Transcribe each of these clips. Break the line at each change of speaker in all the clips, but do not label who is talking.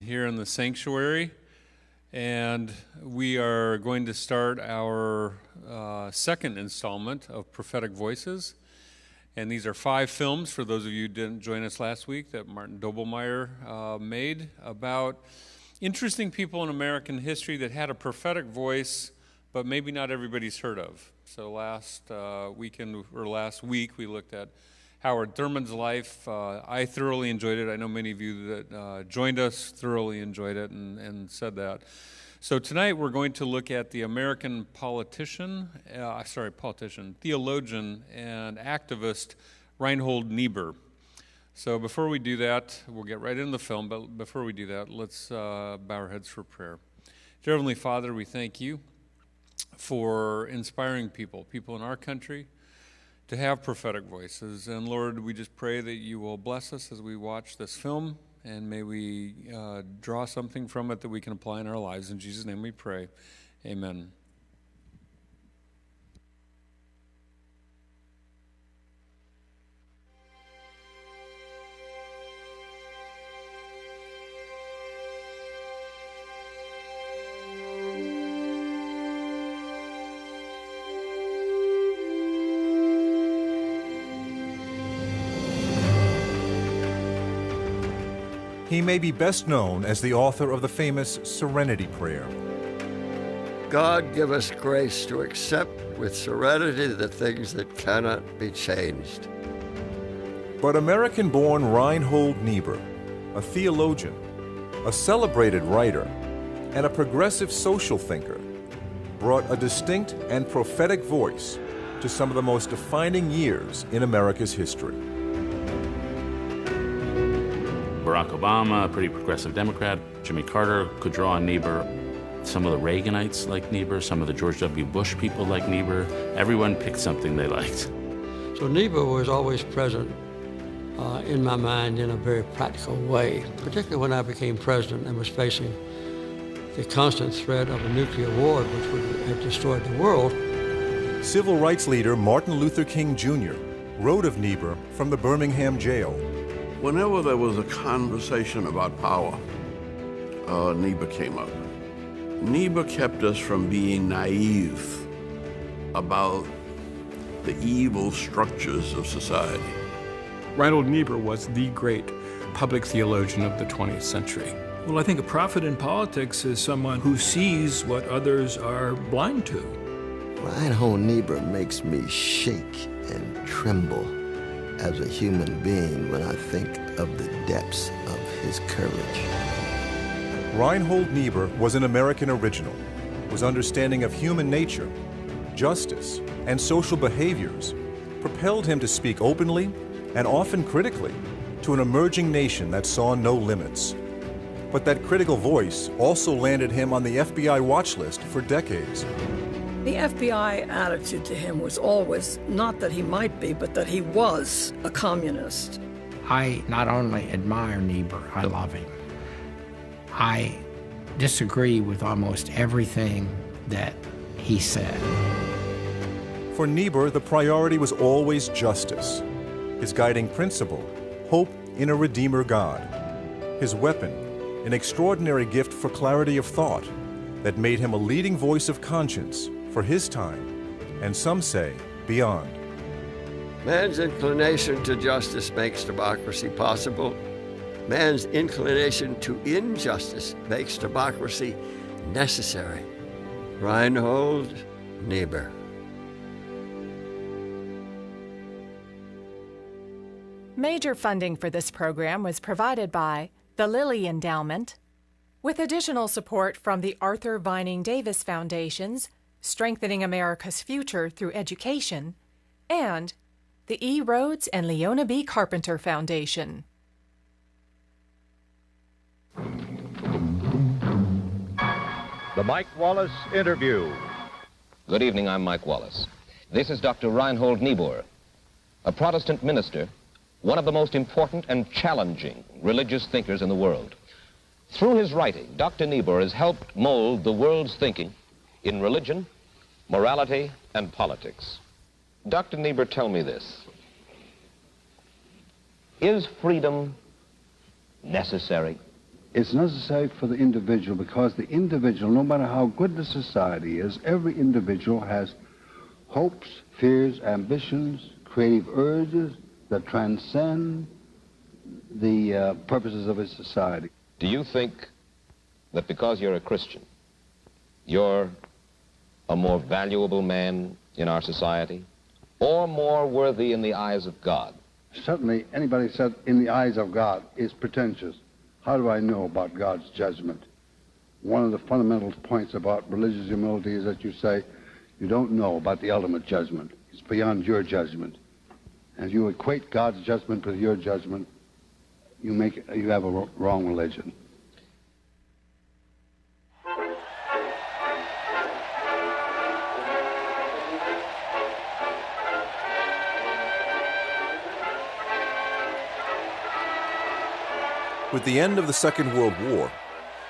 Here in the sanctuary, and we are going to start our second installment of Prophetic Voices. And these are 5 films, for those of you who didn't join us last week, that Martin Doblmeier made about interesting people in American history that had a prophetic voice, but maybe not everybody's heard of. So last week we looked at Howard Thurman's life. I thoroughly enjoyed it. I know many of you that joined us thoroughly enjoyed it and said that. So tonight we're going to look at the American theologian and activist Reinhold Niebuhr. So before we do that, we'll get right into the film, but before we do that, let's bow our heads for prayer. Dear Heavenly Father, we thank you for inspiring people in our country, to have prophetic voices. And Lord, we just pray that you will bless us as we watch this film, and may we draw something from it that we can apply in our lives. In Jesus' name we pray. Amen.
He may be best known as the author of the famous Serenity Prayer.
God give us grace to accept with serenity the things that cannot be changed.
But American-born Reinhold Niebuhr, a theologian, a celebrated writer, and a progressive social thinker, brought a distinct and prophetic voice to some of the most defining years in America's history.
Barack Obama, a pretty progressive Democrat. Jimmy Carter could draw on Niebuhr. Some of the Reaganites liked Niebuhr. Some of the George W. Bush people liked Niebuhr. Everyone picked something they liked.
So Niebuhr was always present in my mind in a very practical way, particularly when I became president and was facing the constant threat of a nuclear war which would have destroyed the world.
Civil rights leader Martin Luther King Jr. wrote of Niebuhr from the Birmingham jail.
Whenever there was a conversation about power, Niebuhr came up. Niebuhr kept us from being naive about the evil structures of society.
Reinhold Niebuhr was the great public theologian of the 20th century. Well, I think a prophet in politics is someone who sees what others are blind to.
Reinhold Niebuhr makes me shake and tremble as a human being when I think of the depths of his courage.
Reinhold Niebuhr was an American original, whose understanding of human nature, justice, and social behaviors propelled him to speak openly and often critically to an emerging nation that saw no limits. But that critical voice also landed him on the FBI watch list for decades.
The FBI attitude to him was always not that he might be, but that he was a communist.
I not only admire Niebuhr, I love him. I disagree with almost everything that he said.
For Niebuhr, the priority was always justice. His guiding principle, hope in a Redeemer God. His weapon, an extraordinary gift for clarity of thought that made him a leading voice of conscience for his time, and some say beyond.
Man's inclination to justice makes democracy possible. Man's inclination to injustice makes democracy necessary. Reinhold Niebuhr.
Major funding for this program was provided by the Lilly Endowment, with additional support from the Arthur Vining Davis Foundations, Strengthening America's Future Through Education, and the E. Rhodes and Leona B. Carpenter Foundation.
The Mike Wallace Interview.
Good evening, I'm Mike Wallace. This is Dr. Reinhold Niebuhr, a Protestant minister, one of the most important and challenging religious thinkers in the world. Through his writing, Dr. Niebuhr has helped mold the world's thinking in religion, morality, and politics. Dr. Niebuhr, tell me this. Is freedom necessary?
It's necessary for the individual because the individual, no matter how good the society is, every individual has hopes, fears, ambitions, creative urges that transcend the purposes of his society.
Do you think that because you're a Christian, you're a more valuable man in our society, or more worthy in the eyes of God?
Certainly, anybody said in the eyes of God is pretentious. How do I know about God's judgment? One of the fundamental points about religious humility is that you say you don't know about the ultimate judgment. It's beyond your judgment. And if you equate God's judgment with your judgment, you have a wrong religion.
With the end of the Second World War,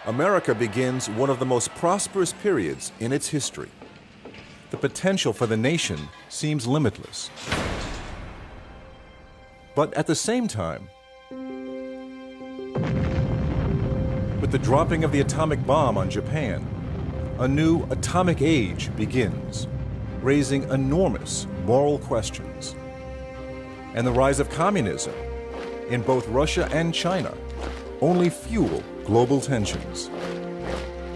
America begins one of the most prosperous periods in its history. The potential for the nation seems limitless. But at the same time, with the dropping of the atomic bomb on Japan, a new atomic age begins, raising enormous moral questions. And the rise of communism in both Russia and China only fuel global tensions.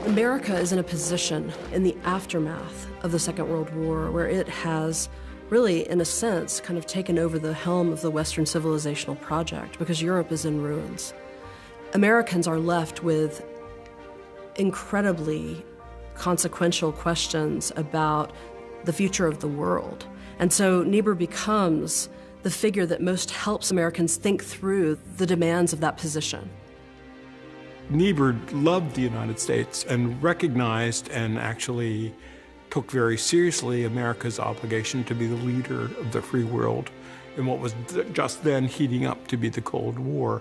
America is in a position in the aftermath of the Second World War where it has really, in a sense, kind of taken over the helm of the Western civilizational project because Europe is in ruins. Americans are left with incredibly consequential questions about the future of the world. And so Niebuhr becomes the figure that most helps Americans think through the demands of that position.
Niebuhr loved the United States and recognized and actually took very seriously America's obligation to be the leader of the free world in what was just then heating up to be the Cold War.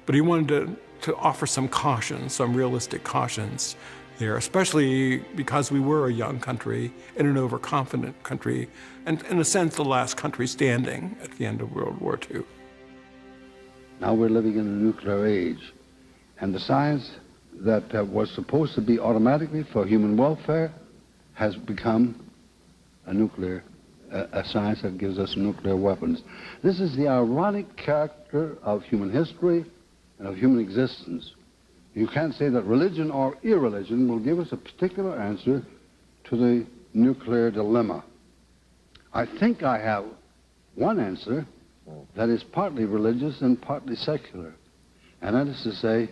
But he wanted to offer some caution, some realistic cautions there, especially because we were a young country and an overconfident country, and in a sense, the last country standing at the end of World War II.
Now we're living in a nuclear age, and the science that was supposed to be automatically for human welfare has become a science that gives us nuclear weapons. This is the ironic character of human history and of human existence. You can't say that religion or irreligion will give us a particular answer to the nuclear dilemma. I think I have one answer that is partly religious and partly secular, and that is to say,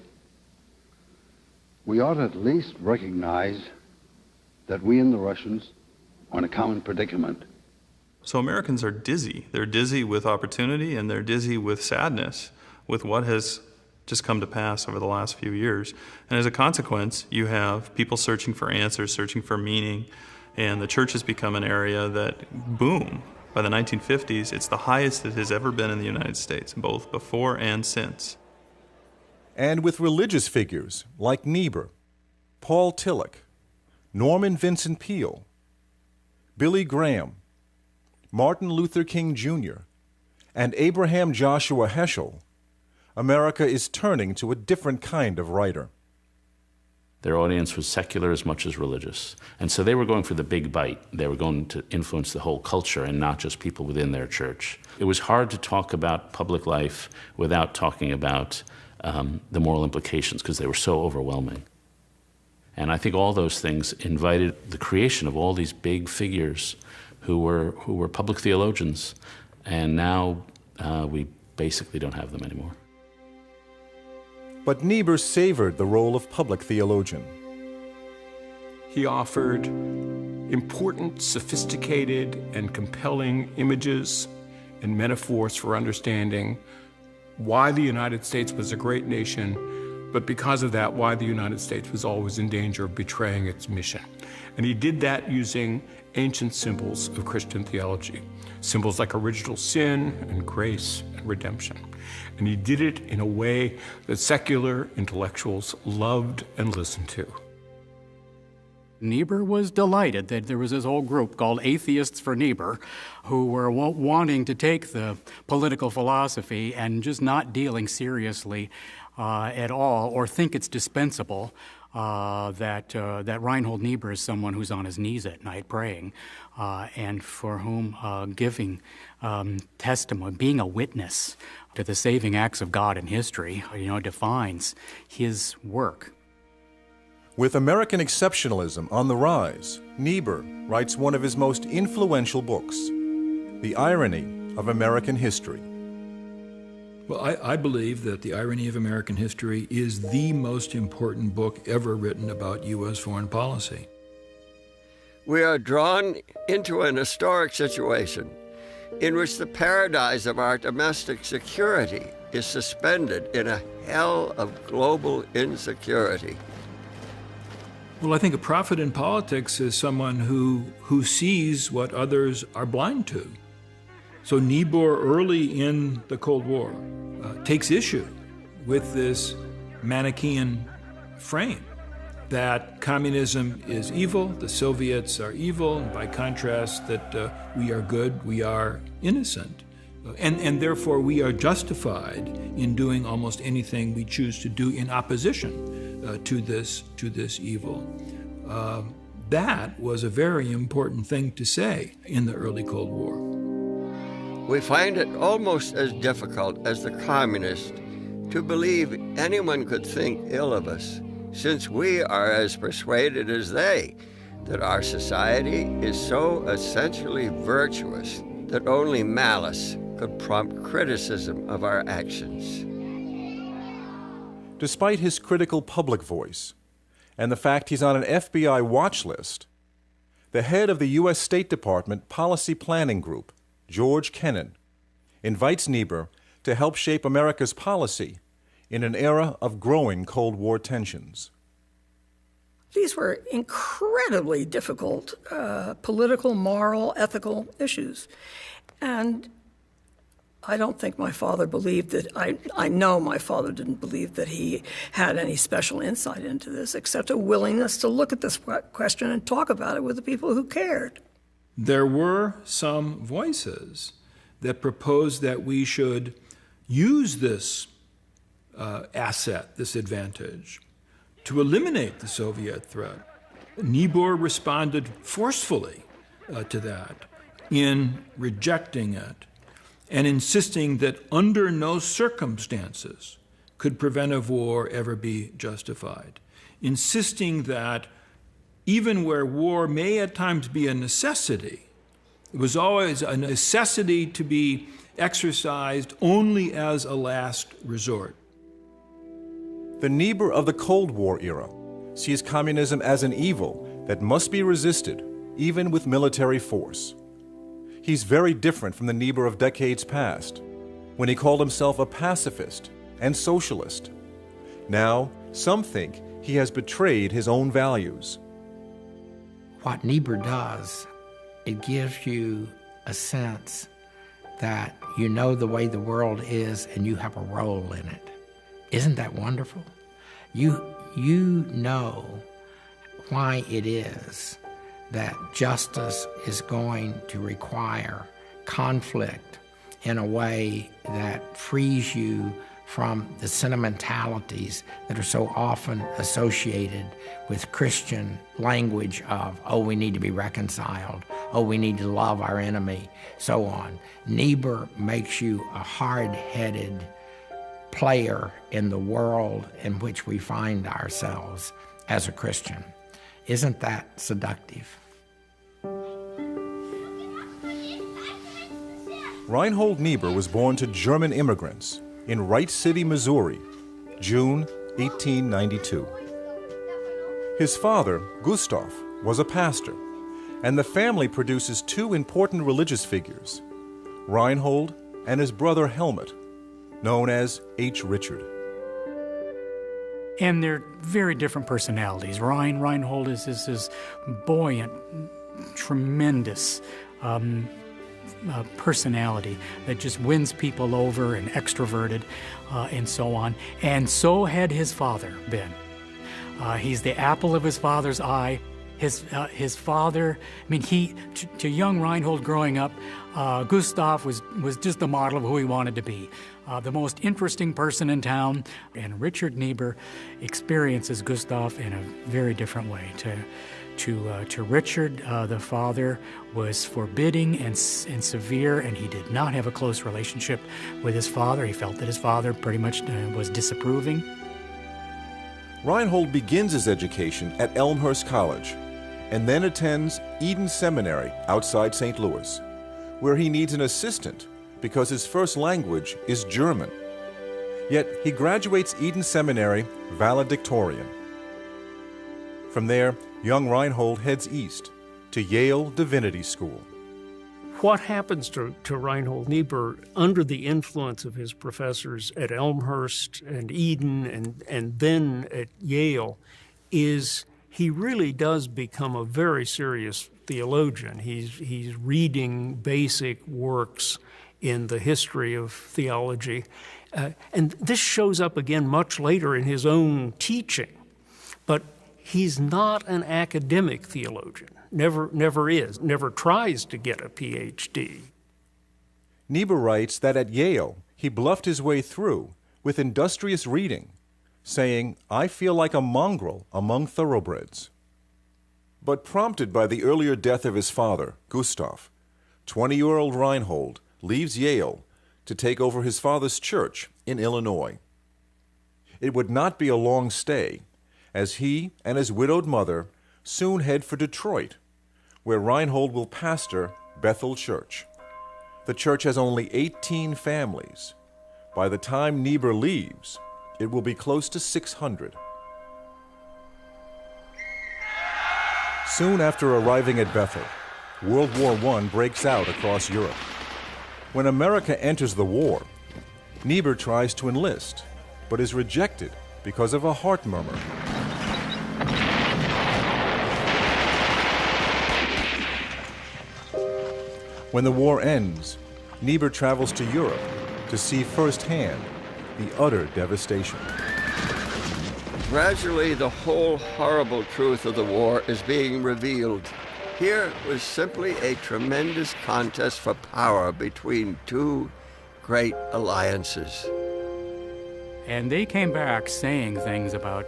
we ought to at least recognize that we and the Russians are in a common predicament.
So Americans are dizzy. They're dizzy with opportunity, and they're dizzy with sadness with what has just come to pass over the last few years. And as a consequence, you have people searching for answers, searching for meaning, and the church has become an area that, boom, by the 1950s, it's the highest it has ever been in the United States, both before and since.
And with religious figures like Niebuhr, Paul Tillich, Norman Vincent Peale, Billy Graham, Martin Luther King Jr., and Abraham Joshua Heschel, America is turning to a different kind of writer.
Their audience was secular as much as religious. And so they were going for the big bite. They were going to influence the whole culture and not just people within their church. It was hard to talk about public life without talking about the moral implications because they were so overwhelming. And I think all those things invited the creation of all these big figures who were public theologians. And now we basically don't have them anymore.
But Niebuhr savored the role of public theologian.
He offered important, sophisticated, and compelling images and metaphors for understanding why the United States was a great nation, but because of that, why the United States was always in danger of betraying its mission. And he did that using ancient symbols of Christian theology, symbols like original sin and grace and redemption. And he did it in a way that secular intellectuals loved and listened to.
Niebuhr was delighted that there was this whole group called Atheists for Niebuhr who were wanting to take the political philosophy and just not dealing seriously at all or think it's dispensable that Reinhold Niebuhr is someone who's on his knees at night praying and for whom giving testimony, being a witness to the saving acts of God in history, defines his work.
With American exceptionalism on the rise, Niebuhr writes one of his most influential books, The Irony of American History.
Well, I believe that The Irony of American History is the most important book ever written about U.S. foreign policy.
We are drawn into an historic situation in which the paradise of our domestic security is suspended in a hell of global insecurity.
Well, I think a prophet in politics is someone who sees what others are blind to. So Niebuhr, early in the Cold War, takes issue with this Manichaean frame that communism is evil, the Soviets are evil, and by contrast that we are good, we are innocent. And therefore we are justified in doing almost anything we choose to do in opposition to this evil. That was a very important thing to say in the early Cold War.
We find it almost as difficult as the communists to believe anyone could think ill of us, since we are as persuaded as they that our society is so essentially virtuous that only malice could prompt criticism of our actions.
Despite his critical public voice and the fact he's on an FBI watch list, the head of the U.S. State Department Policy Planning Group, George Kennan, invites Niebuhr to help shape America's policy in an era of growing Cold War tensions.
These were incredibly difficult political, moral, ethical issues. And I don't think my father believed that, I know my father didn't believe that he had any special insight into this, except a willingness to look at this question and talk about it with the people who cared.
There were some voices that proposed that we should use this asset, this advantage, to eliminate the Soviet threat. Niebuhr responded forcefully to that in rejecting it and insisting that under no circumstances could preventive war ever be justified, insisting that even where war may at times be a necessity, it was always a necessity to be exercised only as a last resort.
The Niebuhr of the Cold War era sees communism as an evil that must be resisted, even with military force. He's very different from the Niebuhr of decades past, when he called himself a pacifist and socialist. Now, some think he has betrayed his own values.
What Niebuhr does, it gives you a sense that you know the way the world is and you have a role in it. Isn't that wonderful? You know why it is that justice is going to require conflict in a way that frees you from the sentimentalities that are so often associated with Christian language of, oh, we need to be reconciled, oh, we need to love our enemy, so on. Niebuhr makes you a hard-headed player in the world in which we find ourselves as a Christian. Isn't that seductive?
Reinhold Niebuhr was born to German immigrants in Wright City, Missouri, June 1892. His father, Gustav, was a pastor, and the family produces two important religious figures, Reinhold and his brother Helmut, known as H. Richard.
And they're very different personalities. Reinhold is this buoyant, tremendous personality that just wins people over and extroverted and so on. And so had his father been. He's the apple of his father's eye. His father, I mean, to young Reinhold growing up, Gustav was just the model of who he wanted to be. The most interesting person in town, and Richard Niebuhr experiences Gustav in a very different way. To Richard, the father was forbidding and severe, and he did not have a close relationship with his father. He felt that his father pretty much was disapproving.
Reinhold begins his education at Elmhurst College and then attends Eden Seminary outside St. Louis, where he needs an assistant because his first language is German. Yet he graduates Eden Seminary valedictorian. From there, young Reinhold heads east to Yale Divinity School.
What happens to Reinhold Niebuhr under the influence of his professors at Elmhurst and Eden and then at Yale is he really does become a very serious theologian. He's reading basic works in the history of theology. And this shows up again much later in his own teaching. But he's not an academic theologian. Never is, never tries to get a PhD.
Niebuhr writes that at Yale, he bluffed his way through with industrious reading, saying, "I feel like a mongrel among thoroughbreds." But prompted by the earlier death of his father, Gustav, 20-year-old Reinhold leaves Yale to take over his father's church in Illinois. It would not be a long stay, as he and his widowed mother soon head for Detroit, where Reinhold will pastor Bethel Church. The church has only 18 families. By the time Niebuhr leaves, it will be close to 600. Soon after arriving at Bethel, World War I breaks out across Europe. When America enters the war, Niebuhr tries to enlist, but is rejected because of a heart murmur. When the war ends, Niebuhr travels to Europe to see firsthand the utter devastation.
Gradually, the whole horrible truth of the war is being revealed. Here was simply a tremendous contest for power between two great alliances.
And they came back saying things about,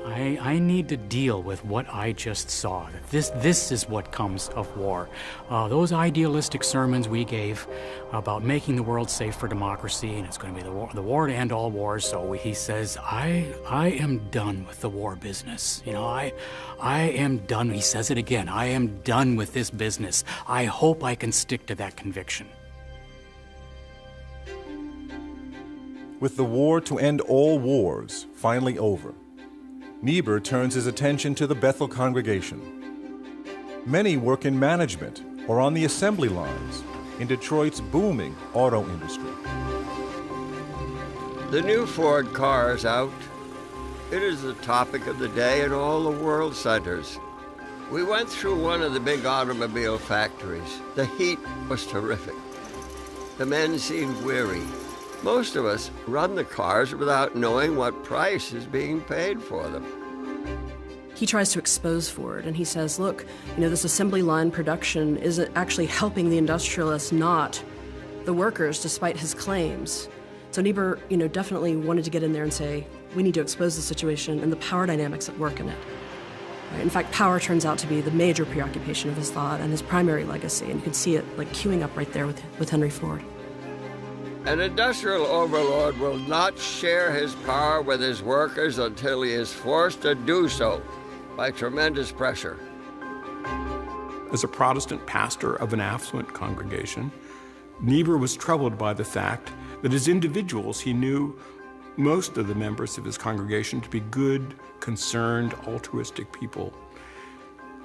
I need to deal with what I just saw. This is what comes of war. Those idealistic sermons we gave about making the world safe for democracy, and it's going to be the war to end all wars. So he says, I am done with the war business. You know, I am done. He says it again. I am done with this business. I hope I can stick to that conviction.
With the war to end all wars finally over, Niebuhr turns his attention to the Bethel congregation. Many work in management or on the assembly lines in Detroit's booming auto industry.
The new Ford car is out. It is the topic of the day in all the world centers. We went through one of the big automobile factories. The heat was terrific. The men seemed weary. Most of us run the cars without knowing what price is being paid for them.
He tries to expose Ford, and he says, look, this assembly line production is actually helping the industrialists, not the workers, despite his claims. So Niebuhr, definitely wanted to get in there and say, we need to expose the situation and the power dynamics at work in it. Right? In fact, power turns out to be the major preoccupation of his thought and his primary legacy, and you can see it queuing up right there with Henry Ford.
An industrial overlord will not share his power with his workers until he is forced to do so by tremendous pressure.
As a Protestant pastor of an affluent congregation, Niebuhr was troubled by the fact that as individuals he knew most of the members of his congregation to be good, concerned, altruistic people.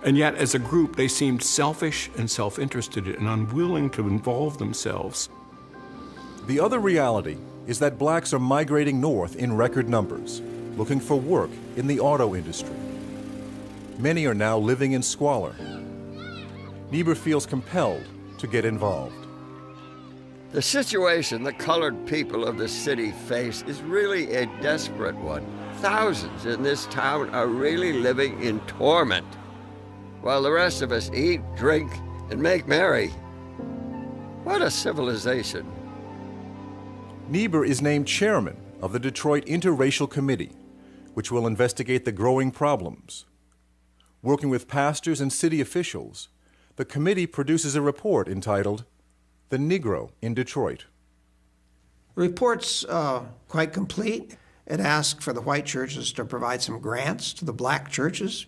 And yet, as a group, they seemed selfish and self-interested and unwilling to involve themselves.
The other reality is that blacks are migrating north in record numbers, looking for work in the auto industry. Many are now living in squalor. Niebuhr feels compelled to get involved.
The situation the colored people of the city face is really a desperate one. Thousands in this town are really living in torment. while the rest of us eat, drink, and make merry. What a civilization.
Niebuhr is named chairman of the Detroit Interracial Committee, which will investigate the growing problems. Working with pastors and city officials, the committee produces a report entitled The Negro in Detroit.
The report's quite complete. It asks for the white churches to provide some grants to the black churches,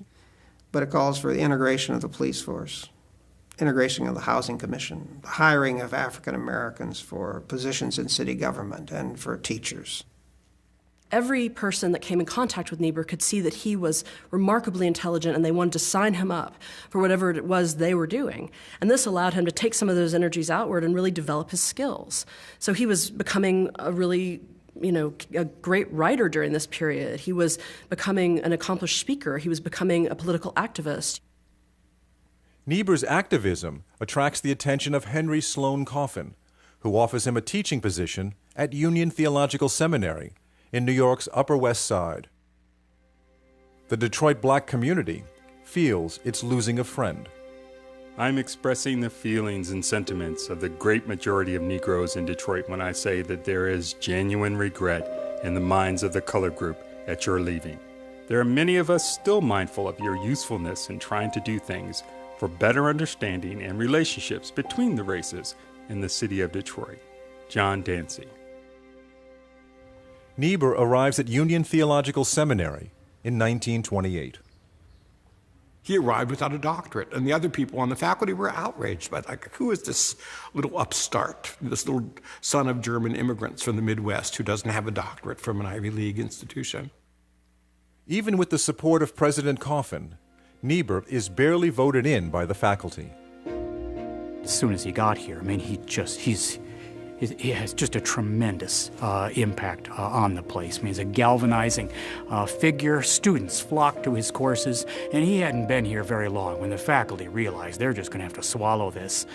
but it calls for the integration of the police force, integration of the Housing Commission, the hiring of African Americans for positions in city government and for teachers.
Every person that came in contact with Niebuhr could see that he was remarkably intelligent, and they wanted to sign him up for whatever it was they were doing. And this allowed him to take some of those energies outward and really develop his skills. So he was becoming a really, a great writer during this period. He was becoming an accomplished speaker. He was becoming a political activist.
Niebuhr's activism attracts the attention of Henry Sloane Coffin, who offers him a teaching position at Union Theological Seminary in New York's Upper West Side. The Detroit black community feels it's losing a friend.
I'm expressing the feelings and sentiments of the great majority of Negroes in Detroit when I say that there is genuine regret in the minds of the color group at your leaving. There are many of us still mindful of your usefulness in trying to do things for better understanding and relationships between the races in the city of Detroit. John Dancy.
Niebuhr arrives at Union Theological Seminary in 1928.
He arrived without a doctorate, and the other people on the faculty were outraged by that. Who is this little upstart, this little son of German immigrants from the Midwest who doesn't have a doctorate from an Ivy League institution?
Even with the support of President Coffin, Niebuhr is barely voted in by the faculty.
As soon as he got here, he has just a tremendous impact on the place. He's a galvanizing figure. Students flock to his courses, and he hadn't been here very long when the faculty realized they're just going to have to swallow this,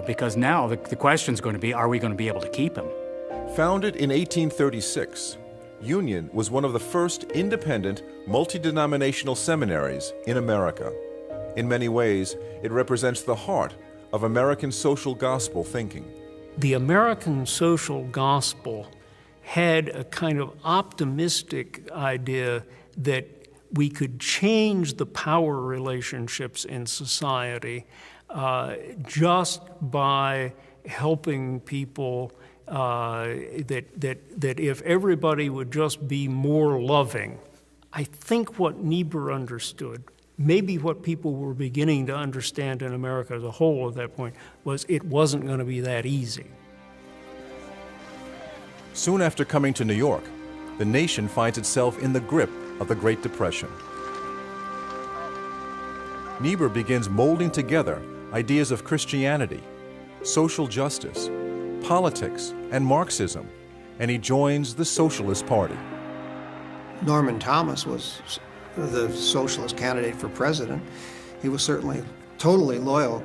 because now the question's going to be, are we going to be able to keep him?
Founded in 1836, Union was one of the first independent, multi-denominational seminaries in America. In many ways, it represents the heart of American social gospel thinking.
The American social gospel had a kind of optimistic idea that we could change the power relationships in society just by helping people, that if everybody would just be more loving. I think what Niebuhr understood, maybe what people were beginning to understand in America as a whole at that point, was it wasn't going to be that easy.
Soon after coming to New York, the nation finds itself in the grip of the Great Depression. Niebuhr begins molding together ideas of Christianity, social justice, politics, and Marxism, and he joins the Socialist Party.
Norman Thomas was the socialist candidate for president. He was certainly totally loyal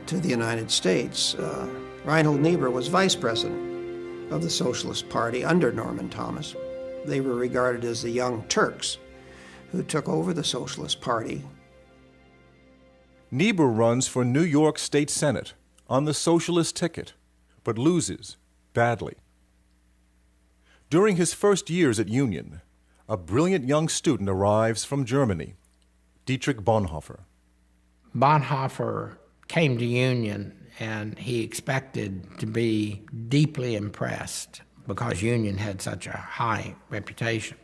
to the United States. Reinhold Niebuhr was vice president of the Socialist Party under Norman Thomas. They were regarded as the Young Turks who took over the Socialist Party.
Niebuhr runs for New York State Senate on the socialist ticket, but loses badly. During his first years at Union, a brilliant young student arrives from Germany, Dietrich Bonhoeffer.
Bonhoeffer came to Union, and he expected to be deeply impressed, because Union had such a high reputation,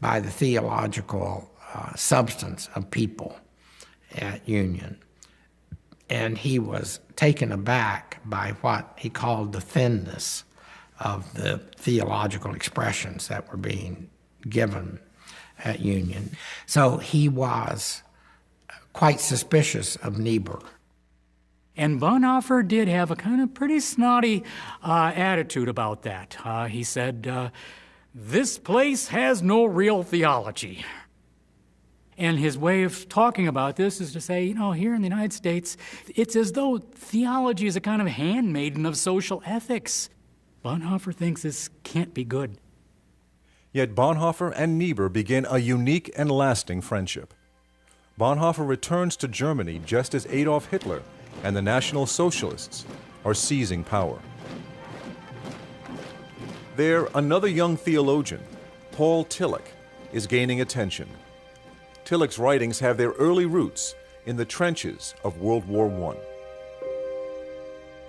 by the theological substance of people at Union. And he was taken aback by what he called the thinness of the theological expressions that were being given at Union. So he was quite suspicious of Niebuhr.
And Bonhoeffer did have a kind of pretty snotty attitude about that. He said, this place has no real theology. And his way of talking about this is to say, here in the United States, it's as though theology is a kind of handmaiden of social ethics. Bonhoeffer thinks this can't be good.
Yet Bonhoeffer and Niebuhr begin a unique and lasting friendship. Bonhoeffer returns to Germany just as Adolf Hitler and the National Socialists are seizing power. There, another young theologian, Paul Tillich, is gaining attention. Tillich's writings have their early roots in the trenches of World War I.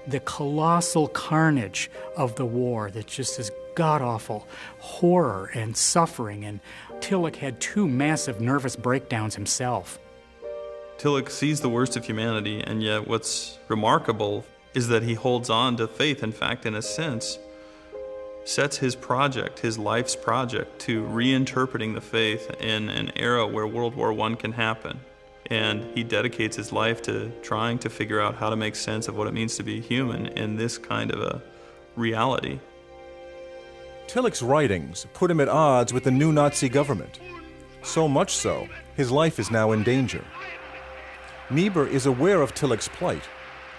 The colossal carnage of the war that just is god-awful horror and suffering, and Tillich had 2 massive nervous breakdowns himself.
Tillich sees the worst of humanity, and yet what's remarkable is that he holds on to faith. In fact, in a sense, sets his project, his life's project, to reinterpreting the faith in an era where World War I can happen. And he dedicates his life to trying to figure out how to make sense of what it means to be human in this kind of a reality.
Tillich's writings put him at odds with the new Nazi government. So much so, his life is now in danger. Niebuhr is aware of Tillich's plight,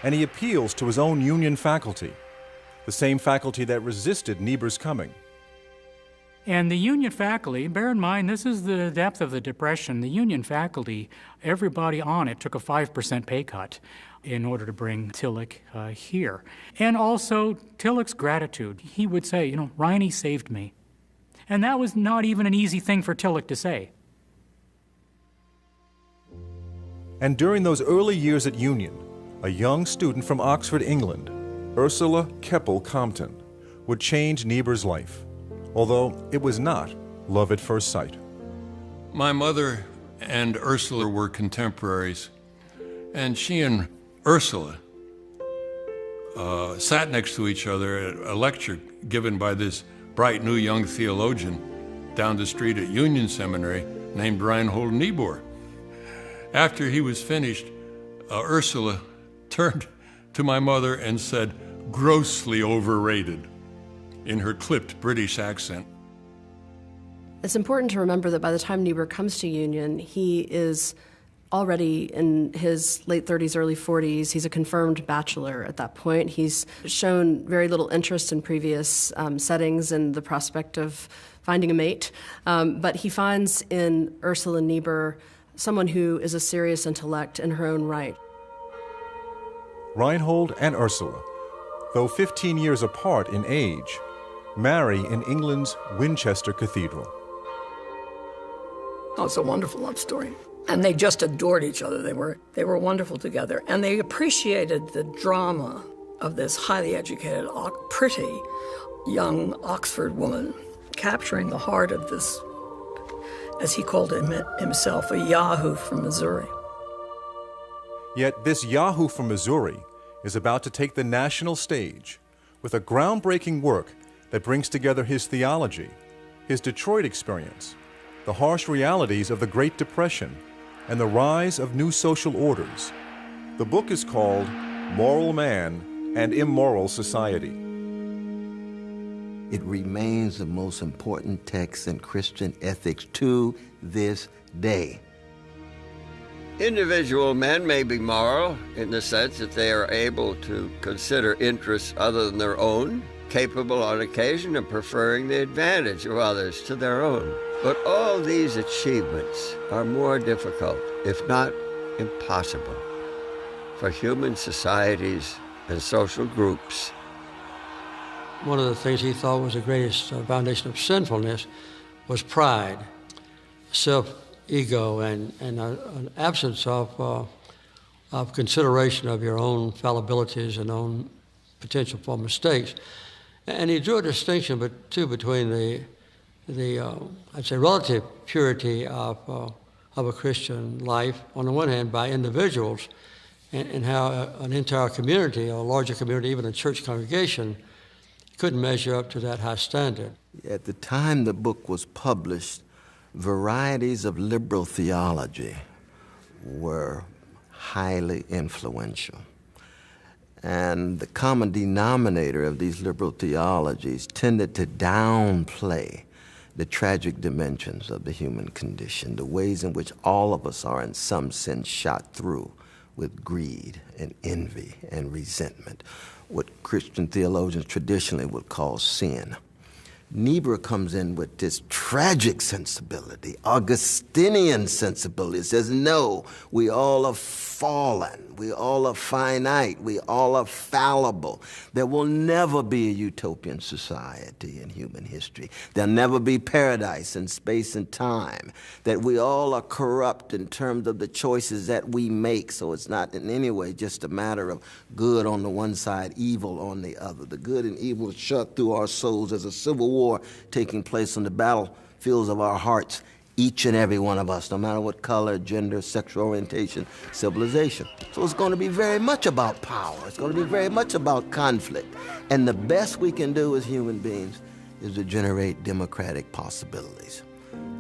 and he appeals to his own Union faculty, the same faculty that resisted Niebuhr's coming.
And the Union faculty, bear in mind, this is the depth of the Depression. The Union faculty, everybody on it took a 5% pay cut in order to bring Tillich here. And also Tillich's gratitude. He would say, Riney saved me. And that was not even an easy thing for Tillich to say.
And during those early years at Union, a young student from Oxford, England, Ursula Keppel Compton, would change Niebuhr's life, although it was not love at first sight.
My mother and Ursula were contemporaries, and she and Ursula sat next to each other at a lecture given by this bright new young theologian down the street at Union Seminary named Reinhold Niebuhr. After he was finished, Ursula turned to my mother and said, "Grossly overrated," in her clipped British accent.
It's important to remember that by the time Niebuhr comes to Union, he is already in his late 30s, early 40s. He's a confirmed bachelor at that point. He's shown very little interest in previous settings and the prospect of finding a mate. But he finds in Ursula Niebuhr someone who is a serious intellect in her own right.
Reinhold and Ursula, though 15 years apart in age, marry in England's Winchester Cathedral.
Oh, it's a wonderful love story. And they just adored each other. They were wonderful together. And they appreciated the drama of this highly educated, pretty young Oxford woman capturing the heart of this, as he called himself, a Yahoo from Missouri.
Yet this Yahoo from Missouri is about to take the national stage with a groundbreaking work that brings together his theology, his Detroit experience, the harsh realities of the Great Depression, and the rise of new social orders. The book is called Moral Man and Immoral Society.
It remains the most important text in Christian ethics to this day.
Individual men may be moral in the sense that they are able to consider interests other than their own, capable on occasion of preferring the advantage of others to their own. But all these achievements are more difficult, if not impossible, for human societies and social groups.
One of the things he thought was the greatest foundation of sinfulness was pride, self-ego, and an absence of consideration of your own fallibilities and own potential for mistakes. And he drew a distinction between the I'd say relative purity of a Christian life on the one hand by individuals, and how an entire community, a larger community, even a church congregation, couldn't measure up to that high standard.
At the time the book was published, varieties of liberal theology were highly influential. And the common denominator of these liberal theologies tended to downplay the tragic dimensions of the human condition, the ways in which all of us are in some sense shot through with greed and envy and resentment, what Christian theologians traditionally would call sin. Niebuhr comes in with this tragic sensibility, Augustinian sensibility. It says, no, we all are fallen. We all are finite. We all are fallible. There will never be a utopian society in human history. There'll never be paradise in space and time. That we all are corrupt in terms of the choices that we make. So it's not in any way just a matter of good on the one side, evil on the other. The good and evil shut through our souls as a civil war taking place on the battlefields of our hearts, each and every one of us, no matter what color, gender, sexual orientation, civilization. So it's going to be very much about power. It's going to be very much about conflict. And the best we can do as human beings is to generate democratic possibilities.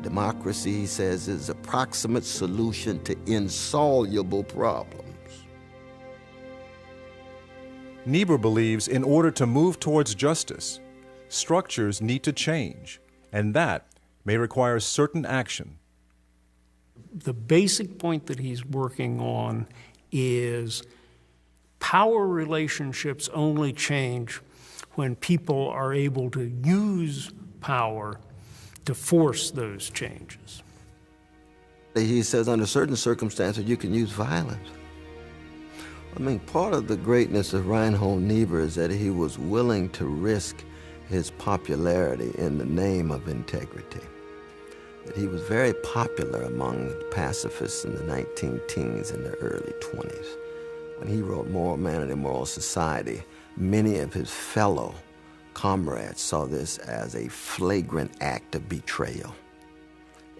Democracy, he says, is a proximate solution to insoluble problems.
Niebuhr believes in order to move towards justice, structures need to change, and that may require certain action.
The basic point that he's working on is power relationships only change when people are able to use power to force those changes.
He says under certain circumstances you can use violence. I mean, part of the greatness of Reinhold Niebuhr is that he was willing to risk his popularity in the name of integrity. That he was very popular among pacifists in the 19-teens and the early 20s. When he wrote Moral Man and Immoral Society, many of his fellow comrades saw this as a flagrant act of betrayal.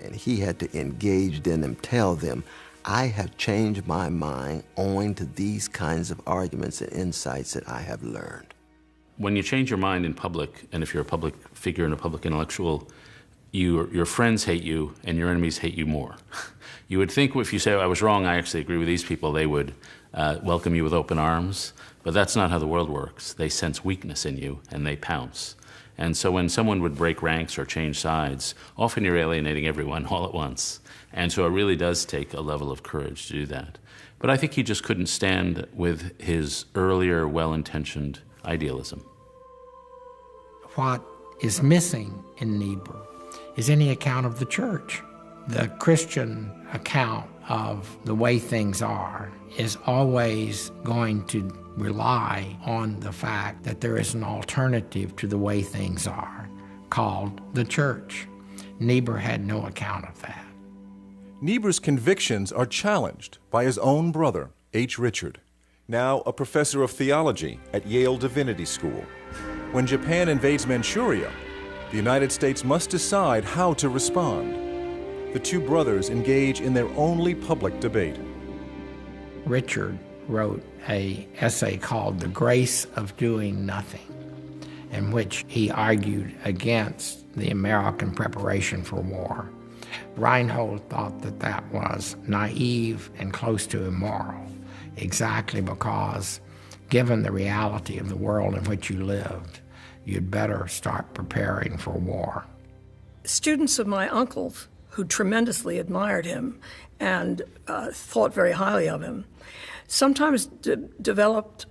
And he had to engage in them, tell them, I have changed my mind owing to these kinds of arguments and insights that I have learned.
When you change your mind in public, and if you're a public figure and a public intellectual, your friends hate you and your enemies hate you more. You would think if you say, I was wrong, I actually agree with these people, they would welcome you with open arms. But that's not how the world works. They sense weakness in you and they pounce. And so when someone would break ranks or change sides, often you're alienating everyone all at once. And so it really does take a level of courage to do that. But I think he just couldn't stand with his earlier well-intentioned idealism.
What is missing in Niebuhr is any account of the church. The Christian account of the way things are is always going to rely on the fact that there is an alternative to the way things are, called the church. Niebuhr had no account of that.
Niebuhr's convictions are challenged by his own brother, H. Richard, now a professor of theology at Yale Divinity School. When Japan invades Manchuria, the United States must decide how to respond. The two brothers engage in their only public debate.
Richard wrote an essay called The Grace of Doing Nothing, in which he argued against the American preparation for war. Reinhold thought that that was naive and close to immoral, exactly because, given the reality of the world in which you lived, you'd better start preparing for war.
Students of my uncle's, who tremendously admired him and thought very highly of him, sometimes developed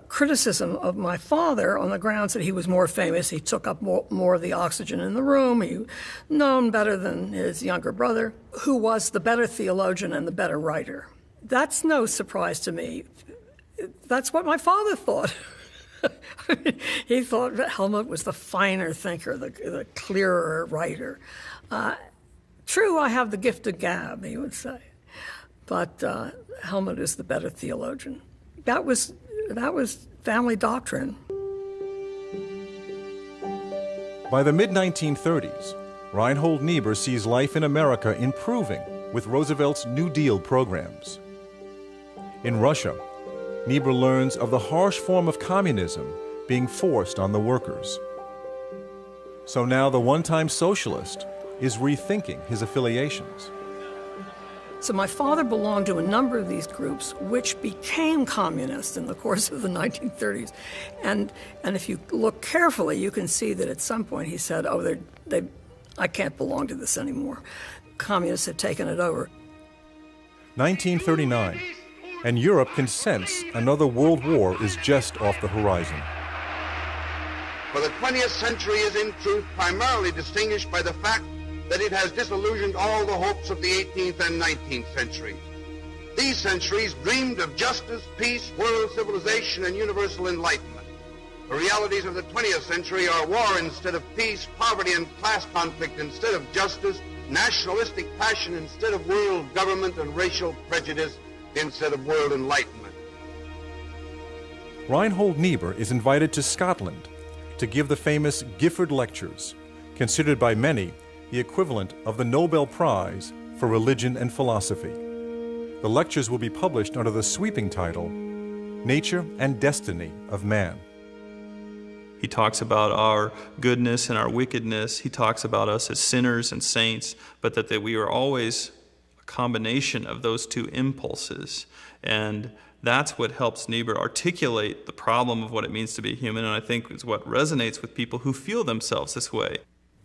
criticism of my father on the grounds that he was more famous. He took up more of the oxygen in the room. He was known better than his younger brother, who was the better theologian and the better writer. That's no surprise to me. That's what my father thought. He thought that Helmut was the finer thinker, the clearer writer. True, I have the gift of gab, he would say, but Helmut is the better theologian. That was family doctrine.
By the mid-1930s, Reinhold Niebuhr sees life in America improving with Roosevelt's New Deal programs. In Russia, Niebuhr learns of the harsh form of communism being forced on the workers. So now the one-time socialist is rethinking his affiliations.
So my father belonged to a number of these groups which became communist in the course of the 1930s. And if you look carefully, you can see that at some point he said, I can't belong to this anymore. Communists had taken it over.
1939, and Europe can sense another world war is just off the horizon.
For the 20th century is in truth primarily distinguished by the fact that it has disillusioned all the hopes of the 18th and 19th centuries. These centuries dreamed of justice, peace, world civilization, and universal enlightenment. The realities of the 20th century are war instead of peace, poverty and class conflict instead of justice, nationalistic passion instead of world government, and racial prejudice instead of world enlightenment.
Reinhold Niebuhr is invited to Scotland to give the famous Gifford Lectures, considered by many the equivalent of the Nobel Prize for Religion and Philosophy. The lectures will be published under the sweeping title, Nature and Destiny of Man.
He talks about our goodness and our wickedness. He talks about us as sinners and saints, but that we are always a combination of those two impulses. And that's what helps Niebuhr articulate the problem of what it means to be human, and I think is what resonates with people who feel themselves this way.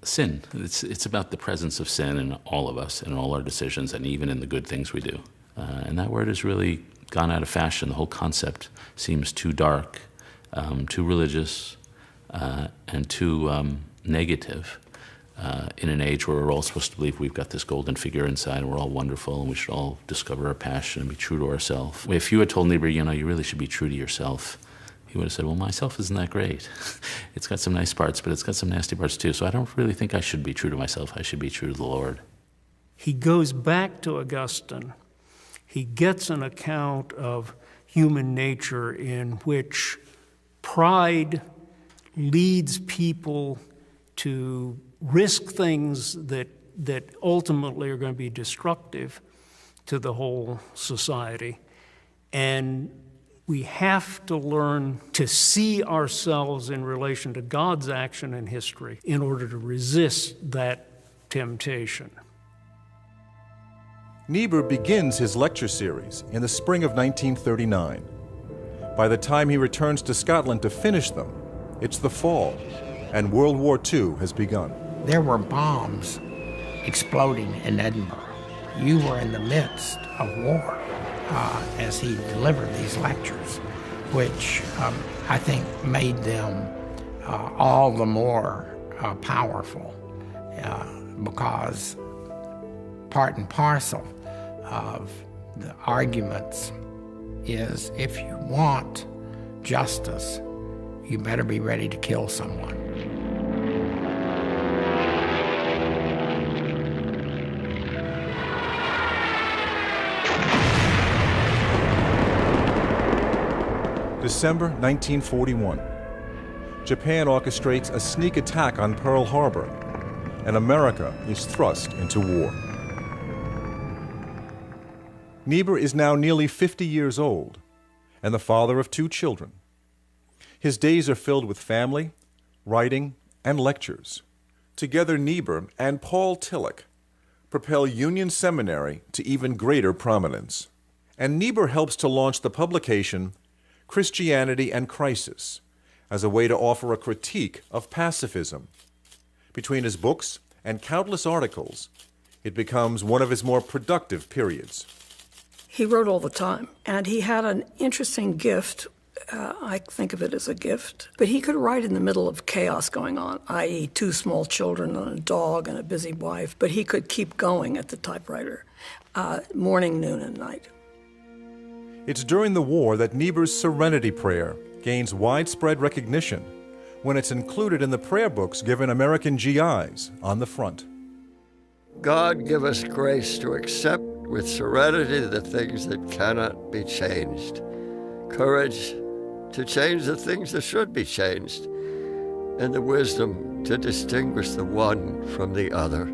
Sin. It's about the presence of sin in all of us, in all our decisions, and even in the good things we do. And that word has really gone out of fashion. The whole concept seems too dark, too religious, and too negative in an age where we're all supposed to believe we've got this golden figure inside and we're all wonderful and we should all discover our passion and be true to ourselves. If you had told Niebuhr, you really should be true to yourself, he would have said, well, myself isn't that great. It's got some nice parts, but it's got some nasty parts too, so I don't really think I should be true to myself. I should be true to the Lord.
He goes back to Augustine. He gets an account of human nature in which pride leads people to risk things that ultimately are going to be destructive to the whole society. And we have to learn to see ourselves in relation to God's action in history in order to resist that temptation.
Niebuhr begins his lecture series in the spring of 1939. By the time he returns to Scotland to finish them, it's the fall, and World War II has begun.
There were bombs exploding in Edinburgh. You were in the midst of war as he delivered these lectures, which I think made them all the more powerful because part and parcel of the arguments is if you want justice, you better be ready to kill someone.
December 1941. Japan orchestrates a sneak attack on Pearl Harbor, and America is thrust into war. Niebuhr is now nearly 50 years old and the father of 2 children. His days are filled with family, writing, and lectures. Together, Niebuhr and Paul Tillich propel Union Seminary to even greater prominence. And Niebuhr helps to launch the publication Christianity and Crisis as a way to offer a critique of pacifism. Between his books and countless articles, it becomes one of his more productive periods.
He wrote all the time, and he had an interesting gift. I think of it as a gift. But he could write in the middle of chaos going on, i.e. 2 small children and a dog and a busy wife. But he could keep going at the typewriter, morning, noon, and night.
It's during the war that Niebuhr's Serenity Prayer gains widespread recognition when it's included in the prayer books given American GIs on the front.
God give us grace to accept with serenity the things that cannot be changed, courage to change the things that should be changed, and the wisdom to distinguish the one from the other.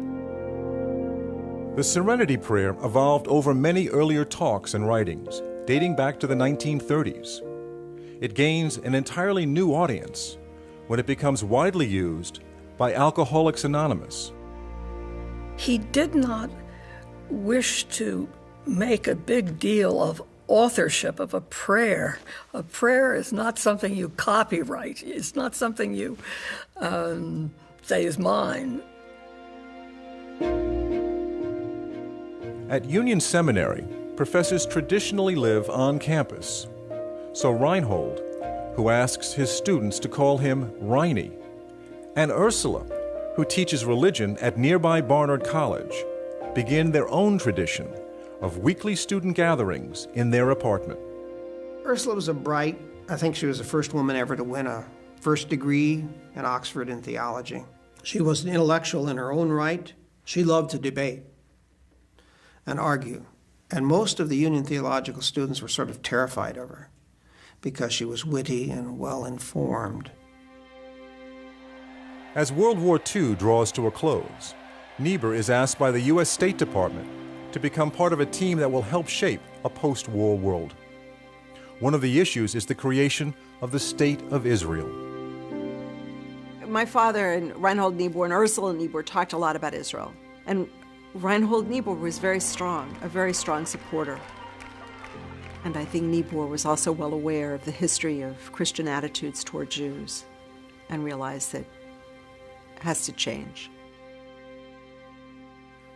The Serenity Prayer evolved over many earlier talks and writings, dating back to the 1930s. It gains an entirely new audience when it becomes widely used by Alcoholics Anonymous.
He did not wish to make a big deal of authorship of a prayer. A prayer is not something you copyright. It's not something you say is mine.
At Union Seminary, professors traditionally live on campus. So Reinhold, who asks his students to call him Reiny, and Ursula, who teaches religion at nearby Barnard College, begin their own tradition of weekly student gatherings in their apartment.
Ursula was I think she was the first woman ever to win a first degree in Oxford in theology. She was an intellectual in her own right. She loved to debate and argue. And most of the Union theological students were sort of terrified of her because she was witty and well-informed.
As World War II draws to a close, Niebuhr is asked by the U.S. State Department to become part of a team that will help shape a post-war world. One of the issues is the creation of the State of Israel.
My father and Reinhold Niebuhr and Ursula Niebuhr talked a lot about Israel. And Reinhold Niebuhr was very strong, a very strong supporter. And I think Niebuhr was also well aware of the history of Christian attitudes toward Jews and realized that it has to change.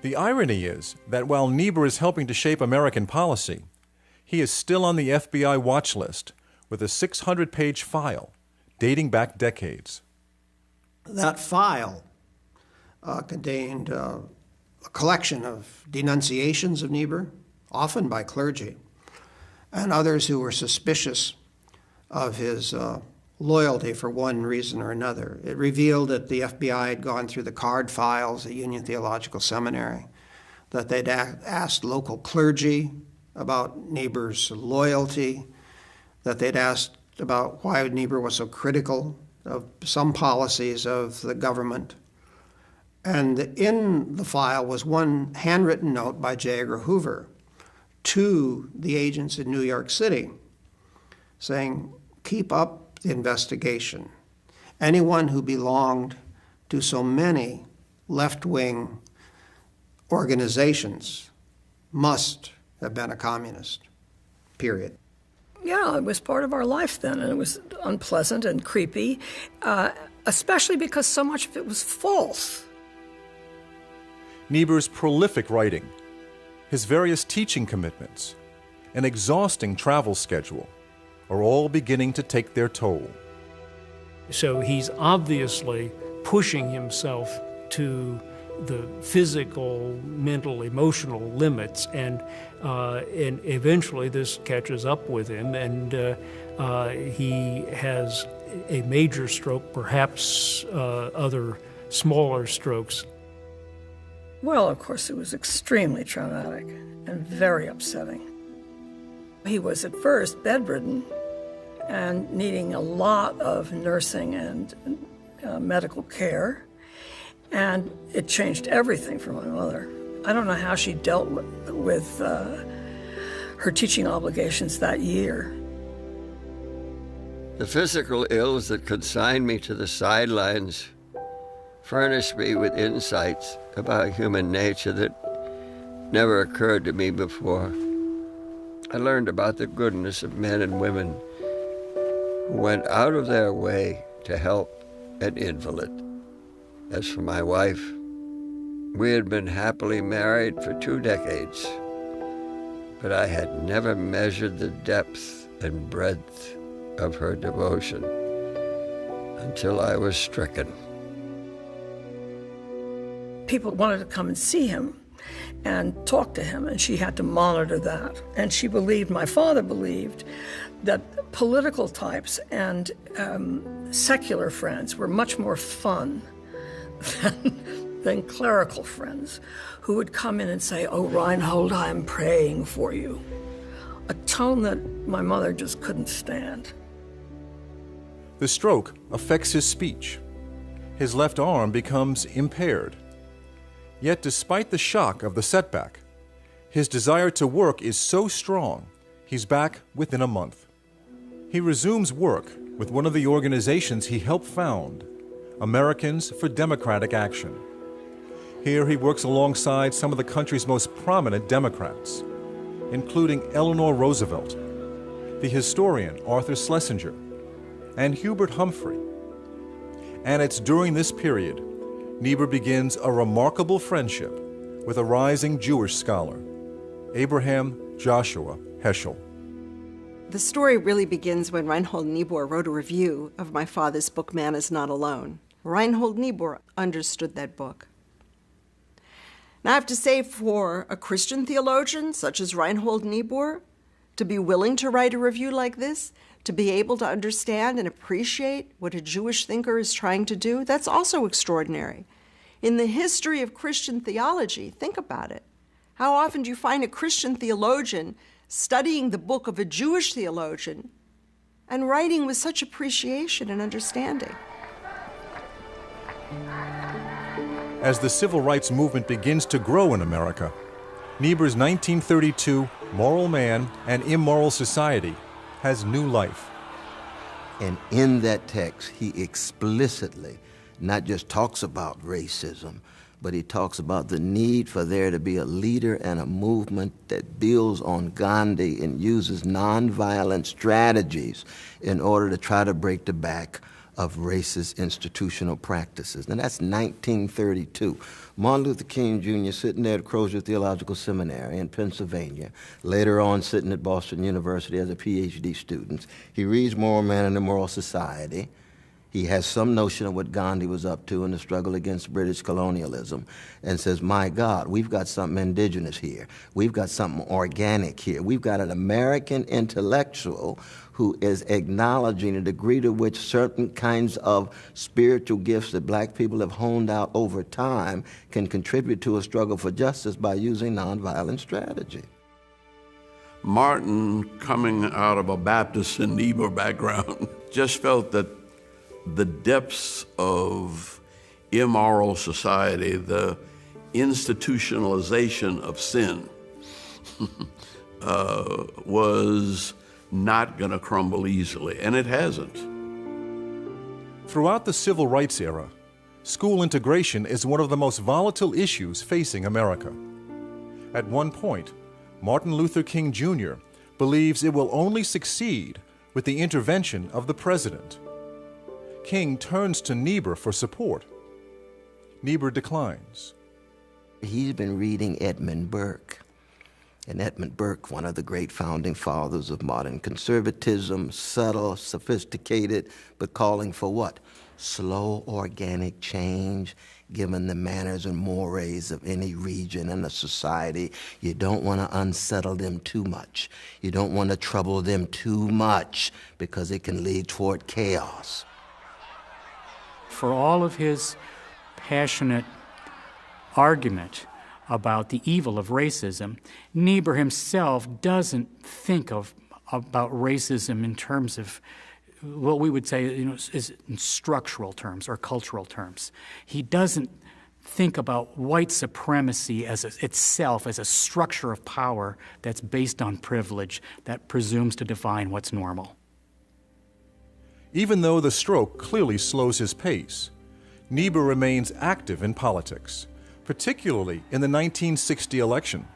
The irony is that while Niebuhr is helping to shape American policy, he is still on the FBI watch list with a 600-page file dating back decades.
That file contained a collection of denunciations of Niebuhr, often by clergy, and others who were suspicious of his loyalty for one reason or another. It revealed that the FBI had gone through the card files at Union Theological Seminary, that they'd asked local clergy about Niebuhr's loyalty, that they'd asked about why Niebuhr was so critical of some policies of the government. And in the file was one handwritten note by J. Edgar Hoover to the agents in New York City saying, keep up the investigation. Anyone who belonged to so many left-wing organizations must have been a communist, period.
Yeah, it was part of our life then, and it was unpleasant and creepy, especially because so much of it was false.
Niebuhr's prolific writing, his various teaching commitments, an exhausting travel schedule are all beginning to take their toll.
So he's obviously pushing himself to the physical, mental, emotional limits, and eventually this catches up with him, and he has a major stroke, perhaps other smaller strokes.
Well, of course, it was extremely traumatic and very upsetting. He was at first bedridden and needing a lot of nursing and medical care. And it changed everything for my mother. I don't know how she dealt with her teaching obligations that year.
The physical ills that consigned me to the sidelines furnished me with insights about human nature that never occurred to me before. I learned about the goodness of men and women who went out of their way to help an invalid. As for my wife, we had been happily married for 2 decades, but I had never measured the depth and breadth of her devotion until I was stricken.
People wanted to come and see him and talk to him, and she had to monitor that. And she believed, my father believed, that political types and secular friends were much more fun than clerical friends who would come in and say, "Oh, Reinhold, I'm praying for you." A tone that my mother just couldn't stand.
The stroke affects his speech. His left arm becomes impaired. Yet despite the shock of the setback, his desire to work is so strong, he's back within a month. He resumes work with one of the organizations he helped found, Americans for Democratic Action. Here he works alongside some of the country's most prominent Democrats, including Eleanor Roosevelt, the historian Arthur Schlesinger, and Hubert Humphrey. And it's during this period Niebuhr begins a remarkable friendship with a rising Jewish scholar, Abraham Joshua Heschel.
The story really begins when Reinhold Niebuhr wrote a review of my father's book, Man is Not Alone. Reinhold Niebuhr understood that book. Now, I have to say, for a Christian theologian such as Reinhold Niebuhr to be willing to write a review like this, to be able to understand and appreciate what a Jewish thinker is trying to do, that's also extraordinary. In the history of Christian theology, think about it. How often do you find a Christian theologian studying the book of a Jewish theologian and writing with such appreciation and understanding?
As the civil rights movement begins to grow in America, Niebuhr's 1932 Moral Man and Immoral Society has new life.
And in that text, he explicitly not just talks about racism, but he talks about the need for there to be a leader and a movement that builds on Gandhi and uses nonviolent strategies in order to try to break the back of racist institutional practices. And that's 1932. Martin Luther King Jr. sitting there at Crozier Theological Seminary in Pennsylvania, later on sitting at Boston University as a PhD student. He reads Moral Man and Immoral Society. He has some notion of what Gandhi was up to in the struggle against British colonialism and says, my God, we've got something indigenous here. We've got something organic here. We've got an American intellectual who is acknowledging the degree to which certain kinds of spiritual gifts that black people have honed out over time can contribute to a struggle for justice by using nonviolent strategy.
Martin, coming out of a Baptist and Niebuhr background, just felt that the depths of immoral society, the institutionalization of sin, was not going to crumble easily, and it hasn't.
Throughout the civil rights era, school integration is one of the most volatile issues facing America. At one point, Martin Luther King Jr. believes it will only succeed with the intervention of the president. King turns to Niebuhr for support. Niebuhr declines.
He's been reading Edmund Burke. And Edmund Burke, one of the great founding fathers of modern conservatism, subtle, sophisticated, but calling for what? Slow, organic change, given the manners and mores of any region and a society. You don't want to unsettle them too much. You don't want to trouble them too much because it can lead toward chaos.
For all of his passionate argument about the evil of racism, Niebuhr himself doesn't think about racism in terms of what we would say, is in structural terms or cultural terms. He doesn't think about white supremacy itself as a structure of power that's based on privilege that presumes to define what's normal.
Even though the stroke clearly slows his pace, Niebuhr remains active in politics, particularly in the 1960 election.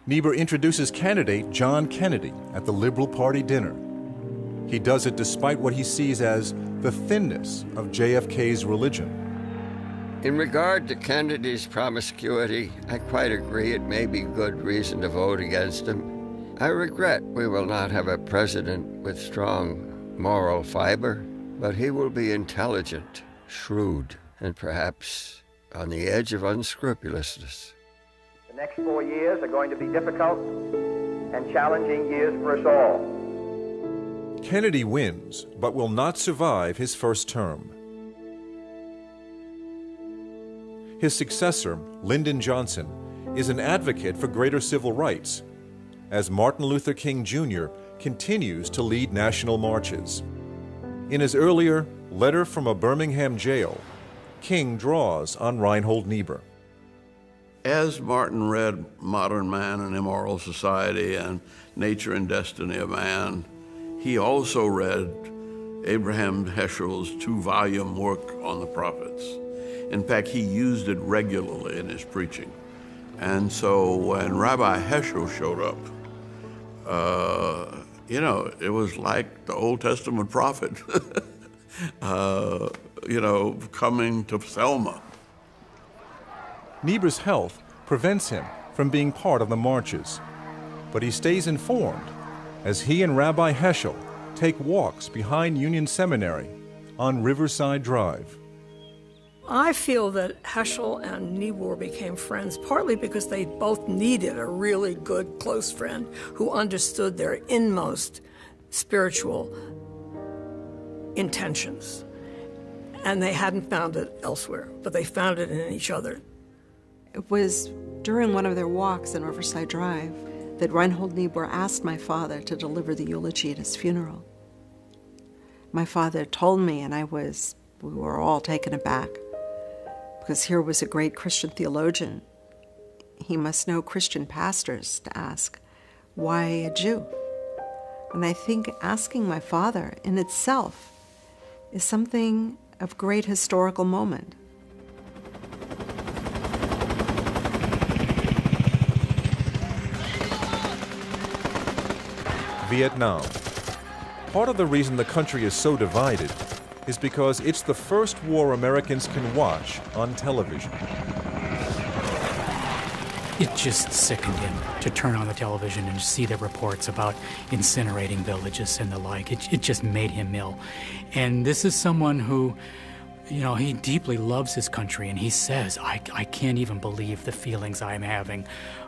Niebuhr introduces candidate John Kennedy at the Liberal Party dinner. He does it despite what he sees as the thinness of JFK's religion.
In regard to Kennedy's promiscuity, I quite agree it may be good reason to vote against him. I regret we will not have a president with strong moral fiber, but he will be intelligent, shrewd, and perhaps on the edge of unscrupulousness.
The next 4 years are going to be difficult and challenging years for us all.
Kennedy wins, but will not survive his first term. His successor, Lyndon Johnson, is an advocate for greater civil rights, as Martin Luther King Jr. continues to lead national marches. In his earlier Letter from a Birmingham Jail, King draws on Reinhold Niebuhr.
As Martin read Modern Man and Immoral Society and Nature and Destiny of Man, he also read Abraham Heschel's 2-volume work on the prophets. In fact, he used it regularly in his preaching. And so when Rabbi Heschel showed up, it was like the Old Testament prophet, coming to Selma.
Niebuhr's health prevents him from being part of the marches, but he stays informed as he and Rabbi Heschel take walks behind Union Seminary on Riverside Drive.
I feel that Heschel and Niebuhr became friends partly because they both needed a really good, close friend who understood their inmost spiritual intentions. And they hadn't found it elsewhere, but they found it in each other.
It was during one of their walks in Riverside Drive that Reinhold Niebuhr asked my father to deliver the eulogy at his funeral. My father told me, and we were all taken aback, because here was a great Christian theologian. He must know Christian pastors to ask, why a Jew? And I think asking my father in itself is something of great historical moment.
Vietnam. Part of the reason the country is so divided is because it's the first war Americans can watch on television.
It just sickened him to turn on the television and see the reports about incinerating villages and the like. It just made him ill. And this is someone who, he deeply loves his country, and he says, I can't even believe the feelings I'm having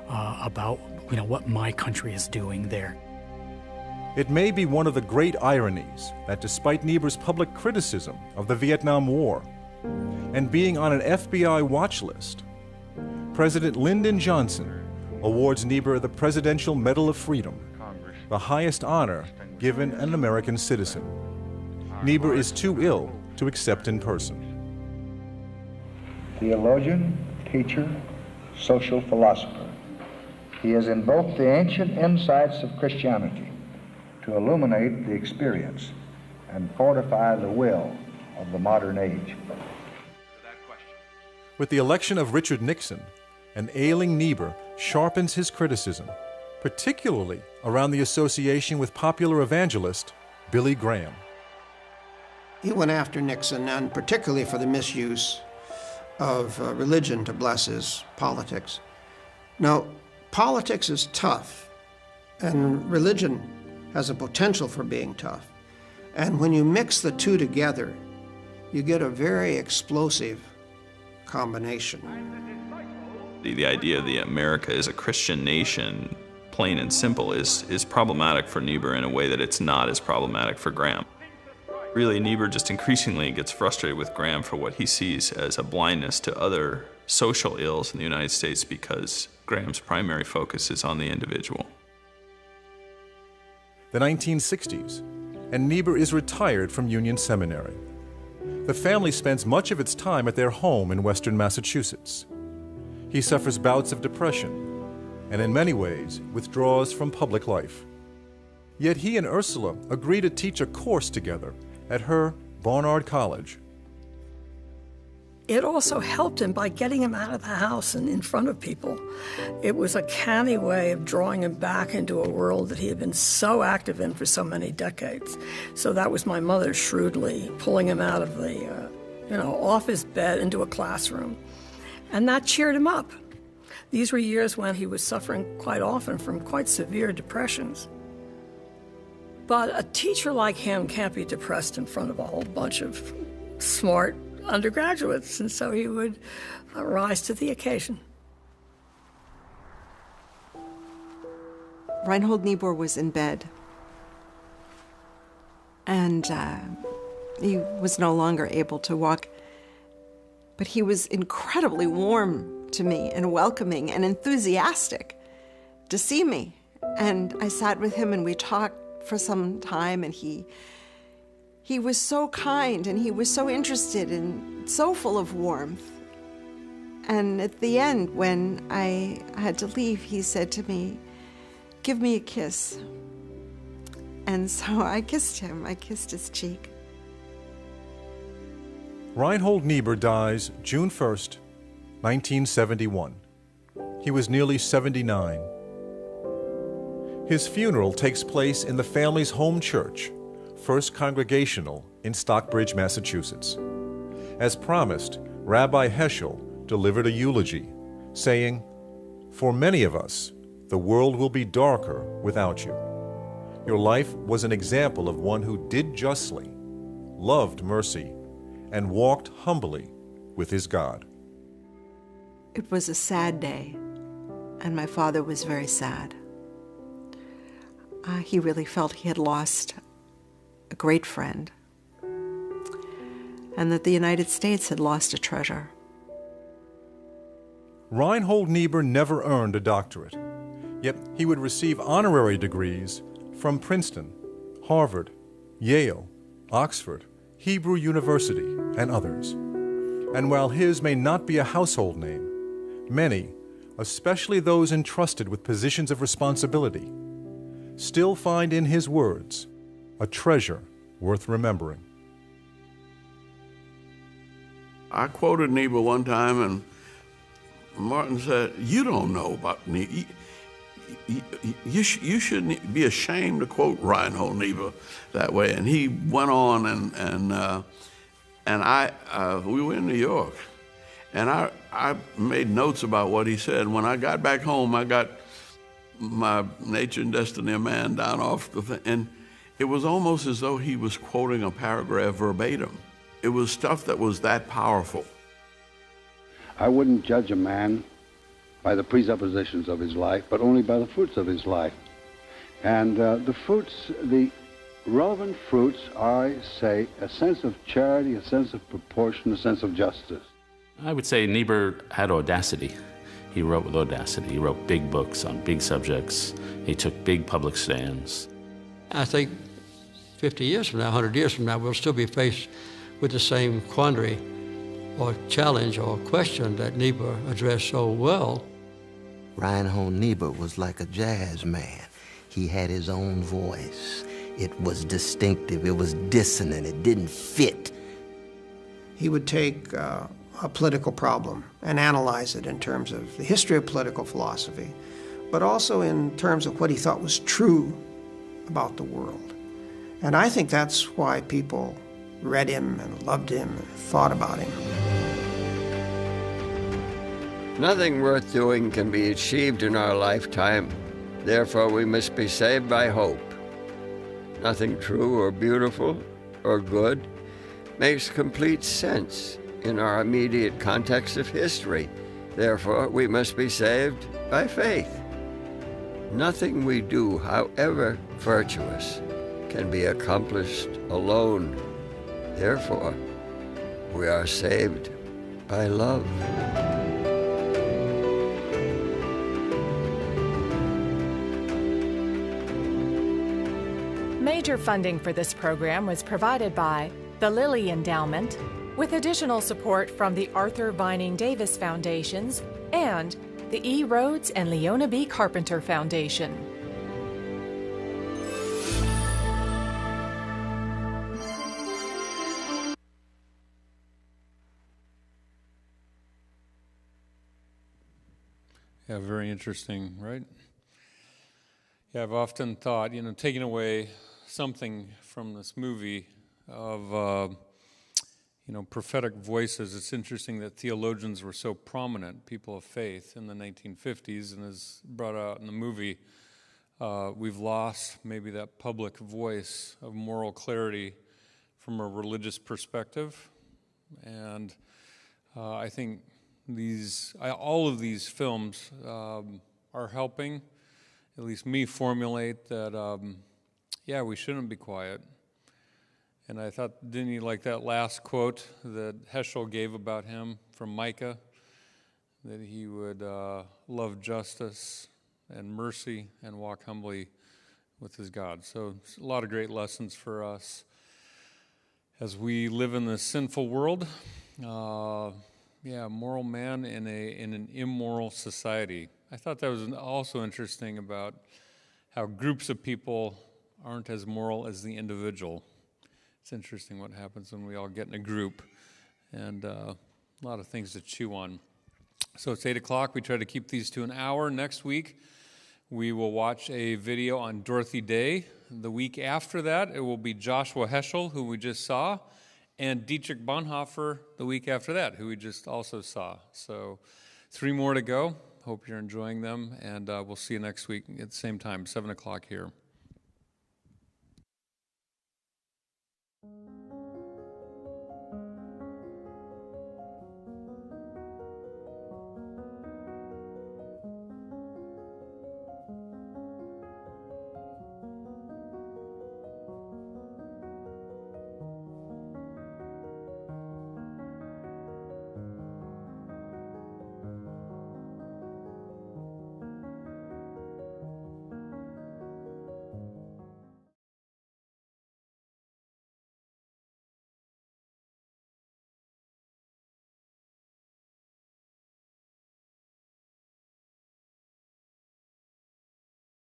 about, what my country is doing there.
It may be one of the great ironies that despite Niebuhr's public criticism of the Vietnam War and being on an FBI watch list, President Lyndon Johnson awards Niebuhr the Presidential Medal of Freedom, the highest honor given an American citizen. Niebuhr is too ill to accept in person.
Theologian, teacher, social philosopher. He has invoked the ancient insights of Christianity to illuminate the experience and fortify the will of the modern age.
With the election of Richard Nixon, an ailing Niebuhr sharpens his criticism, particularly around the association with popular evangelist Billy Graham.
He went after Nixon, and particularly for the misuse of religion to bless his politics. Now, politics is tough, and religion has a potential for being tough. And when you mix the two together, you get a very explosive combination.
The idea that America is a Christian nation, plain and simple, is problematic for Niebuhr in a way that it's not as problematic for Graham. Really, Niebuhr just increasingly gets frustrated with Graham for what he sees as a blindness to other social ills in the United States because Graham's primary focus is on the individual.
The 1960s, and Niebuhr is retired from Union Seminary. The family spends much of its time at their home in western Massachusetts. He suffers bouts of depression, and in many ways withdraws from public life. Yet he and Ursula agree to teach a course together at her Barnard College.
It also helped him by getting him out of the house and in front of people. It was a canny way of drawing him back into a world that he had been so active in for so many decades. So that was my mother shrewdly pulling him out of the, off his bed into a classroom. And that cheered him up. These were years when he was suffering quite often from quite severe depressions. But a teacher like him can't be depressed in front of a whole bunch of smart undergraduates, and so he would rise to the occasion.
Reinhold Niebuhr was in bed, and he was no longer able to walk, but he was incredibly warm to me and welcoming and enthusiastic to see me. And I sat with him and we talked for some time, and he was so kind, and he was so interested and so full of warmth. And at the end, when I had to leave, he said to me, "Give me a kiss." And so I kissed him. I kissed his cheek.
Reinhold Niebuhr dies June 1st, 1971. He was nearly 79. His funeral takes place in the family's home church, First Congregational in Stockbridge, Massachusetts. As promised, Rabbi Heschel delivered a eulogy, saying, "For many of us, the world will be darker without you. Your life was an example of one who did justly, loved mercy, and walked humbly with his God.
It was a sad day, and my father was very sad. He really felt he had lost a great friend, and that the United States had lost a treasure.
Reinhold Niebuhr never earned a doctorate, yet he would receive honorary degrees from Princeton, Harvard, Yale, Oxford, Hebrew University, and others. And while his may not be a household name, many, especially those entrusted with positions of responsibility, still find in his words a treasure worth remembering.
I quoted Niebuhr one time, and Martin said, "You don't know about Niebuhr. You shouldn't be ashamed to quote Reinhold Niebuhr that way." And he went on, we were in New York, and I made notes about what he said. When I got back home, I got my Nature and Destiny of Man down off the thing, and it was almost as though he was quoting a paragraph verbatim. It was stuff that was that powerful.
I wouldn't judge a man by the presuppositions of his life, but only by the fruits of his life. And the relevant fruits are, I say, a sense of charity, a sense of proportion, a sense of justice.
I would say Niebuhr had audacity. He wrote with audacity. He wrote big books on big subjects. He took big public stands.
I think 50 years from now, 100 years from now, we'll still be faced with the same quandary or challenge or question that Niebuhr addressed so well.
Reinhold Niebuhr was like a jazz man. He had his own voice. It was distinctive, it was dissonant, it didn't fit.
He would take a political problem and analyze it in terms of the history of political philosophy, but also in terms of what he thought was true about the world. And I think that's why people read him and loved him and thought about him.
Nothing worth doing can be achieved in our lifetime. Therefore, we must be saved by hope. Nothing true or beautiful or good makes complete sense in our immediate context of history. Therefore, we must be saved by faith. Nothing we do, however virtuous, can be accomplished alone. Therefore, we are saved by love.
Major funding for this program was provided by the Lilly Endowment, with additional support from the Arthur Vining Davis Foundations and the E. Rhodes and Leona B. Carpenter Foundation.
Yeah, very interesting, right? Yeah, I've often thought, taking away something from this movie of, prophetic voices. It's interesting that theologians were so prominent, people of faith, in the 1950s, and as brought out in the movie, we've lost maybe that public voice of moral clarity from a religious perspective. And I think all of these films are helping, at least me, formulate that, we shouldn't be quiet. And I thought, didn't you like that last quote that Heschel gave about him from Micah, that he would love justice and mercy and walk humbly with his God. So a lot of great lessons for us as we live in this sinful world. Moral man in an immoral society. I thought that was also interesting about how groups of people aren't as moral as the individual. It's interesting what happens when we all get in a group, and a lot of things to chew on. So it's 8 o'clock. We try to keep these to an hour. Next week, we will watch a video on Dorothy Day. The week after that, it will be Joshua Heschel, who we just saw, and Dietrich Bonhoeffer the week after that, who we just also saw. So 3 more to go. Hope you're enjoying them, and we'll see you next week at the same time, 7 o'clock here.